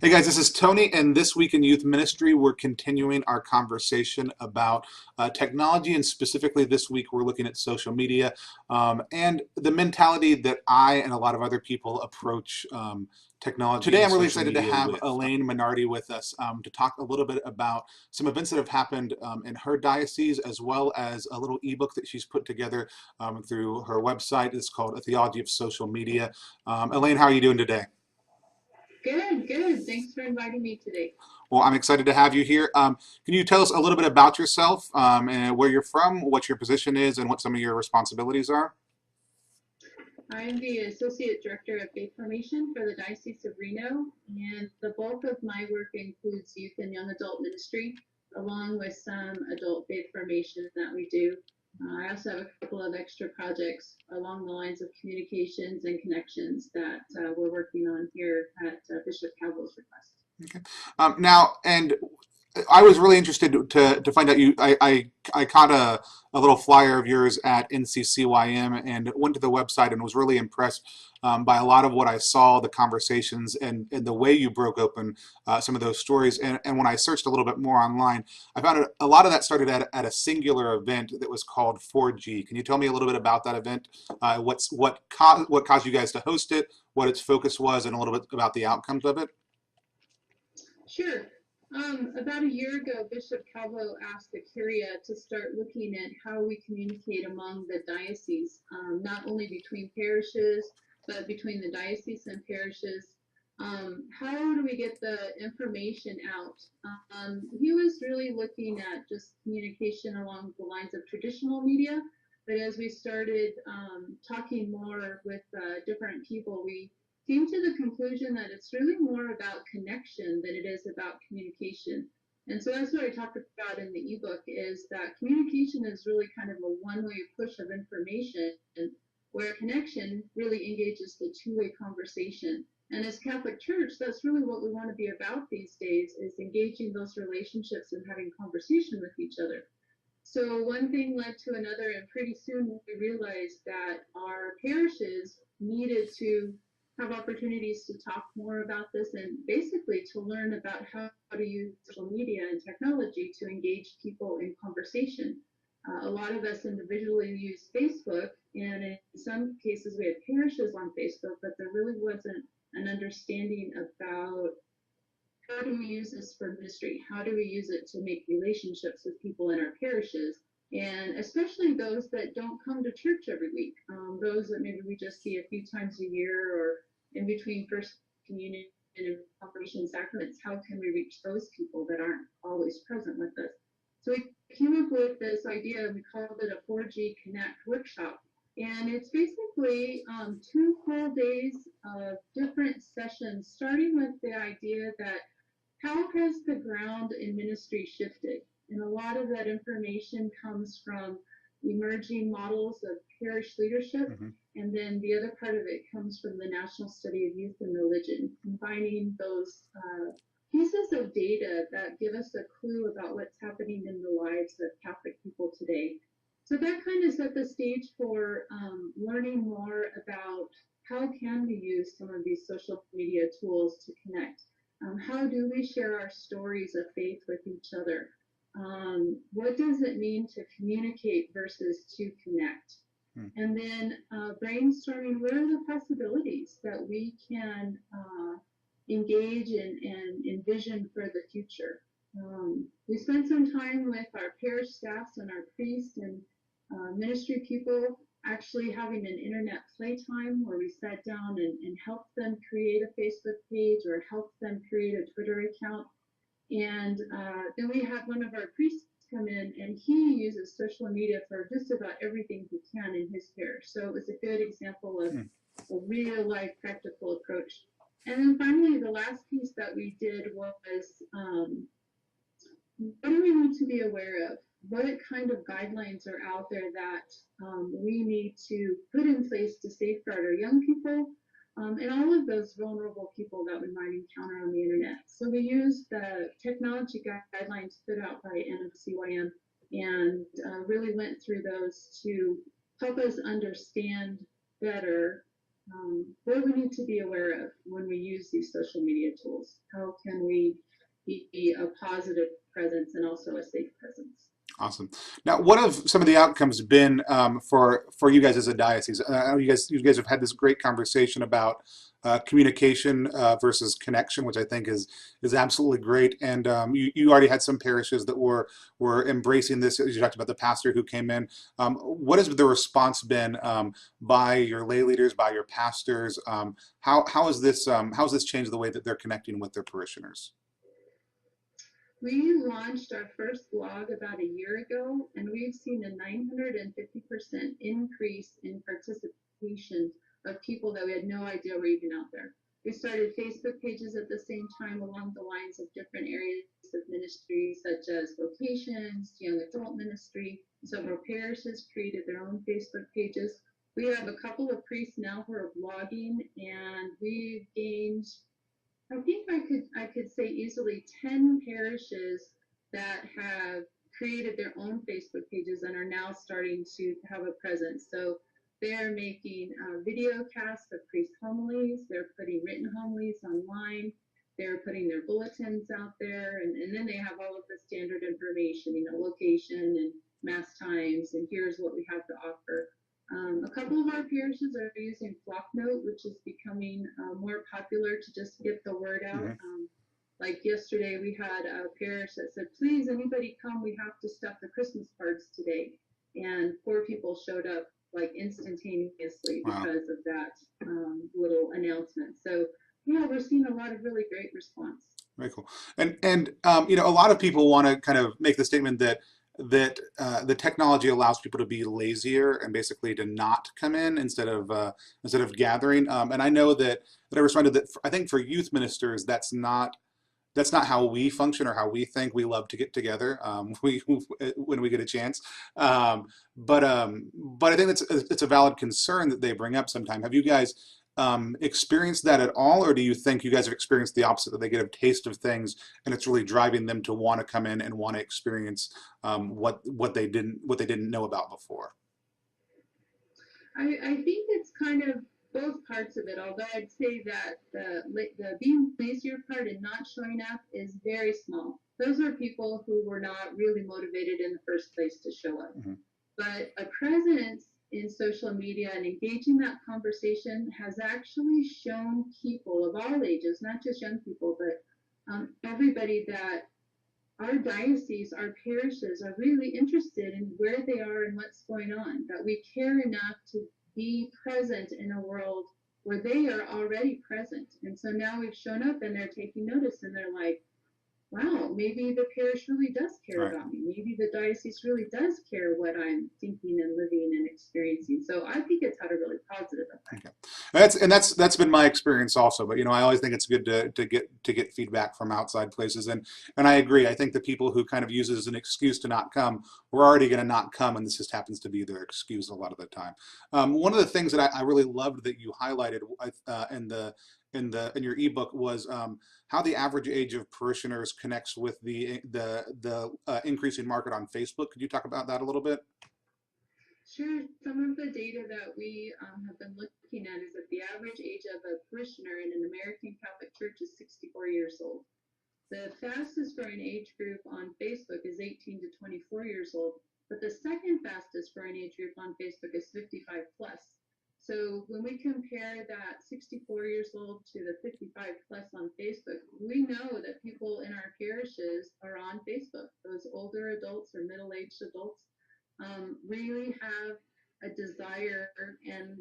Hey guys, this is Tony, and this week in youth ministry, we're continuing our conversation about technology, and specifically this week, we're looking at social media and the mentality that I and a lot of other people approach technology. Today, I'm really excited to have Elaine Menardi with us to talk a little bit about some events that have happened in her diocese, as well as a little ebook that she's put together through her website. It's called A Theology of Social Media. Elaine, how are you doing today? Good, good. Thanks for inviting me today. Well, I'm excited to have you here. Can you tell us a little bit about yourself and where you're from, what your position is, and what some of your responsibilities are? I'm the Associate Director of Faith Formation for the Diocese of Reno, and the bulk of my work includes youth and young adult ministry, along with some adult faith formation that we do. I also have a couple of extra projects along the lines of communications and connections that we're working on here at Bishop Calvo's request. Okay. Now, and I was really interested to find out I caught a little flyer of yours at NCCYM and went to the website and was really impressed by a lot of what I saw, the conversations, and the way you broke open some of those stories. And when I searched a little bit more online, I found a lot of that started at a singular event that was called 4G. Can you tell me a little bit about that event? What caused you guys to host it, what its focus was, and a little bit about the outcomes of it? Sure. About a year ago, Bishop Calvo asked the Curia to start looking at how we communicate among the diocese, not only between parishes, but between the diocese and parishes. How do we get the information out? He was really looking at just communication along the lines of traditional media, but as we started talking more with different people, we came to the conclusion that it's really more about connection than it is about communication. And so that's what I talked about in the ebook is that communication is really kind of a one-way push of information, where connection really engages the two-way conversation. And as Catholic Church, that's really what we want to be about these days is engaging those relationships and having conversation with each other. So one thing led to another, and pretty soon we realized that our parishes needed to have opportunities to talk more about this and basically to learn about how to use social media and technology to engage people in conversation. A lot of us individually use Facebook, and in some cases we had parishes on Facebook, but there really wasn't an understanding about how do we use this for ministry? How do we use it to make relationships with people in our parishes? And especially those that don't come to church every week, those that maybe we just see a few times a year or in between First Communion and confirmation sacraments. How can we reach those people that aren't always present with us? So we came up with this idea, we called it a 4G Connect workshop. And it's basically 2 full days of different sessions, starting with the idea that how has the ground in ministry shifted? And a lot of that information comes from emerging models of parish leadership. Mm-hmm. And then the other part of it comes from the National Study of Youth and Religion, combining those pieces of data that give us a clue about what's happening in the lives of Catholic people today. So that kind of set the stage for learning more about how can we use some of these social media tools to connect. How do we share our stories of faith with each other? What does it mean to communicate versus to connect? Hmm. And then brainstorming what are the possibilities that we can engage in and envision for the future. We spent some time with our parish staffs and our priests and ministry people actually having an internet playtime where we sat down and helped them create a Facebook page or helped them create a Twitter account. And then we had one of our priests come in and he uses social media for just about everything he can in his parish. So it was a good example of Hmm. a real life practical approach. And then finally, the last piece that we did was what do we need to be aware of? What kind of guidelines are out there that we need to put in place to safeguard our young people and all of those vulnerable people that we might encounter on the internet? So we used the technology guidelines put out by NFCYM and really went through those to help us understand better what we need to be aware of when we use these social media tools. How can we be a positive presence and also a safe presence? Awesome. Now, what have some of the outcomes been for you guys as a diocese? You guys have had this great conversation about communication versus connection, which I think is absolutely great. And you already had some parishes that were embracing this. You talked about the pastor who came in. What has the response been by your lay leaders, by your pastors? How has this changed the way that they're connecting with their parishioners? We launched our first blog about a year ago, and we've seen a 950% increase in participation of people that we had no idea were even out there. We started Facebook pages at the same time along the lines of different areas of ministry, such as vocations, young adult ministry. Several parishes created their own Facebook pages. We have a couple of priests now who are blogging, and we've gained, I think I could say easily 10 parishes that have created their own Facebook pages and are now starting to have a presence. So they're making video casts of priest homilies. They're putting written homilies online. They're putting their bulletins out there, and then they have all of the standard information, location and mass times, and here's what we have to offer. A couple of our parishes are using Flocknote, which is becoming more popular to just get the word out. Mm-hmm. Like yesterday, we had a parish that said, please, anybody come, we have to stuff the Christmas cards today. And 4 people showed up like instantaneously Wow. because of that little announcement. So yeah, we're seeing a lot of really great response. Very cool. And a lot of people want to kind of make the statement that the technology allows people to be lazier and basically to not come in instead of gathering. And I know that I responded that I think for youth ministers that's not how we function or how we think. We love to get together we when we get a chance. But I think it's a valid concern that they bring up sometime. Have you guys experienced that at all, or do you think you guys have experienced the opposite, that they get a taste of things and it's really driving them to want to come in and want to experience what they didn't know about before? I think it's kind of both parts of it, although I'd say that the being lazier part and not showing up is very small. Those are people who were not really motivated in the first place to show up. Mm-hmm. But a presence in social media and engaging that conversation has actually shown people of all ages, not just young people, but everybody, that our diocese, our parishes are really interested in where they are and what's going on, that we care enough to be present in a world where they are already present. And so now we've shown up and they're taking notice and they're like, wow, maybe the parish really does care Right. about me. Maybe the diocese really does care what I'm thinking and living and experiencing. So I think it's had a really positive effect. Okay. That's been my experience also. But I always think it's good to get feedback from outside places. And I agree. I think the people who kind of use it as an excuse to not come, we're already going to not come, and this just happens to be their excuse a lot of the time. One of the things that I really loved that you highlighted in your ebook was how the average age of parishioners connects with the increasing market on Facebook. Could you talk about that a little bit? Sure. Some of the data that we have been looking at is that the average age of a parishioner in an American Catholic church is 64 years old. The fastest growing age group on Facebook is 18 to 24 years old, but the second fastest growing age group on Facebook is 55 plus. So when we compare that 64 years old to the 55 plus on Facebook, we know that people in our parishes are on Facebook. Those older adults or middle-aged adults really have a desire and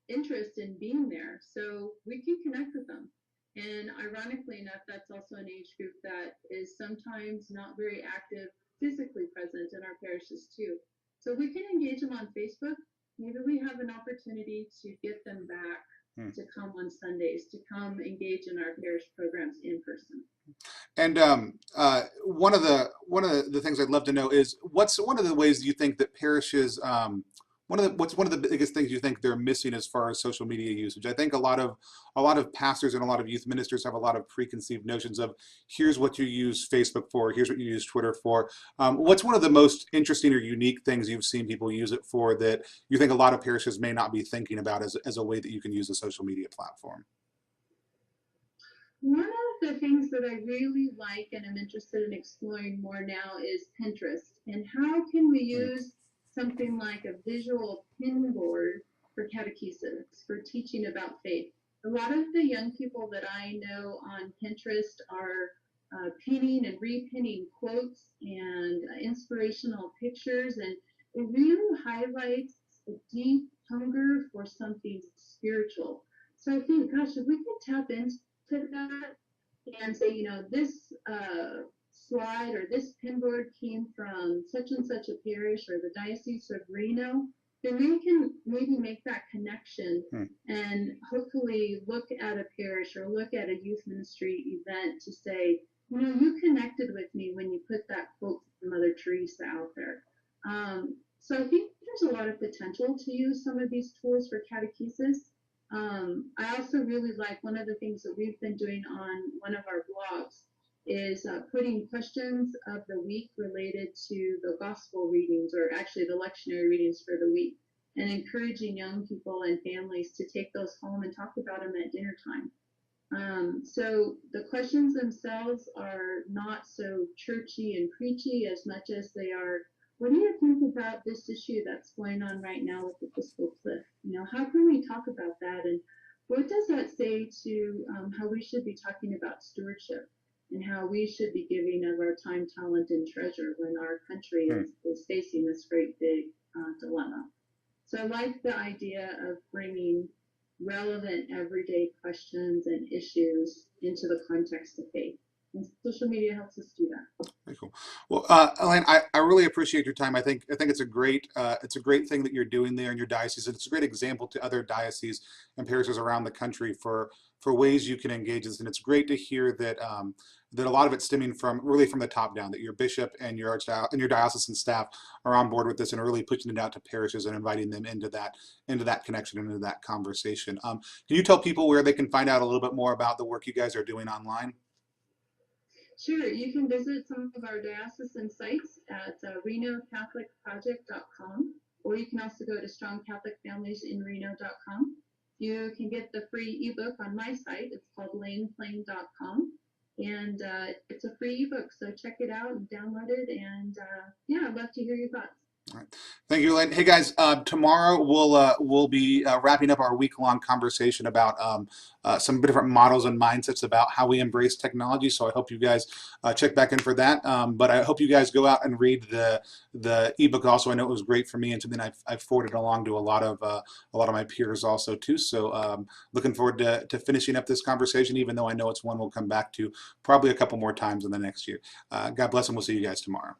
interest in being there. So we can connect with them. And ironically enough, that's also an age group that is sometimes not very active physically present in our parishes too. So we can engage them on Facebook. Maybe we have an opportunity to get them back Hmm. to come on Sundays, to come engage in our parish programs in person. And one of the things I'd love to know is what's one of the ways you think that parishes what's one of the biggest things you think they're missing as far as social media usage? I think a lot of pastors and a lot of youth ministers have a lot of preconceived notions of here's what you use Facebook for, here's what you use Twitter for. What's one of the most interesting or unique things you've seen people use it for that you think a lot of parishes may not be thinking about as a way that you can use a social media platform? One of the things that I really like and I'm interested in exploring more now is Pinterest. And how can we Mm, use something like a visual pin board for catechesis, for teaching about faith? A lot of the young people that I know on Pinterest are pinning and repinning quotes and inspirational pictures, and it really highlights a deep hunger for something spiritual. So I think, gosh, if we could tap into that and say, this slide or this pinboard came from such and such a parish or the Diocese of Reno, then we can maybe make that connection mm, and hopefully look at a parish or look at a youth ministry event to say, you connected with me when you put that quote from Mother Teresa out there. So I think there's a lot of potential to use some of these tools for catechesis. I also really like one of the things that we've been doing on one of our blogs is putting questions of the week related to the gospel readings, or actually the lectionary readings for the week, and encouraging young people and families to take those home and talk about them at dinner time. So the questions themselves are not so churchy and preachy as much as they are, what do you think about this issue that's going on right now with the fiscal cliff? How can we talk about that? And what does that say to how we should be talking about stewardship and how we should be giving of our time, talent, and treasure when our country mm. is facing this great big dilemma? So I like the idea of bringing relevant everyday questions and issues into the context of faith. And social media helps us do that. Very cool. Well, Elaine, I really appreciate your time. I think it's a great thing that you're doing there in your diocese, and it's a great example to other dioceses and parishes around the country for ways you can engage this. And it's great to hear that that a lot of it's stemming from really from the top down. That your bishop and your diocesan staff are on board with this and are really pushing it out to parishes and inviting them into that connection, into that conversation. Can you tell people where they can find out a little bit more about the work you guys are doing online? Sure, you can visit some of our diocesan sites at renocatholicproject.com, or you can also go to strongcatholicfamiliesinreno.com. You can get the free ebook on my site. It's called laneplain.com, and it's a free ebook, so check it out and download it, and yeah, I'd love to hear your thoughts. All right. Thank you, Elaine. Hey guys, tomorrow we'll be wrapping up our week-long conversation about some different models and mindsets about how we embrace technology. So I hope you guys check back in for that. But I hope you guys go out and read the ebook. Also, I know it was great for me and something I've forwarded along to a lot of my peers also too. So looking forward to finishing up this conversation, even though I know it's one we'll come back to probably a couple more times in the next year. God bless, and we'll see you guys tomorrow.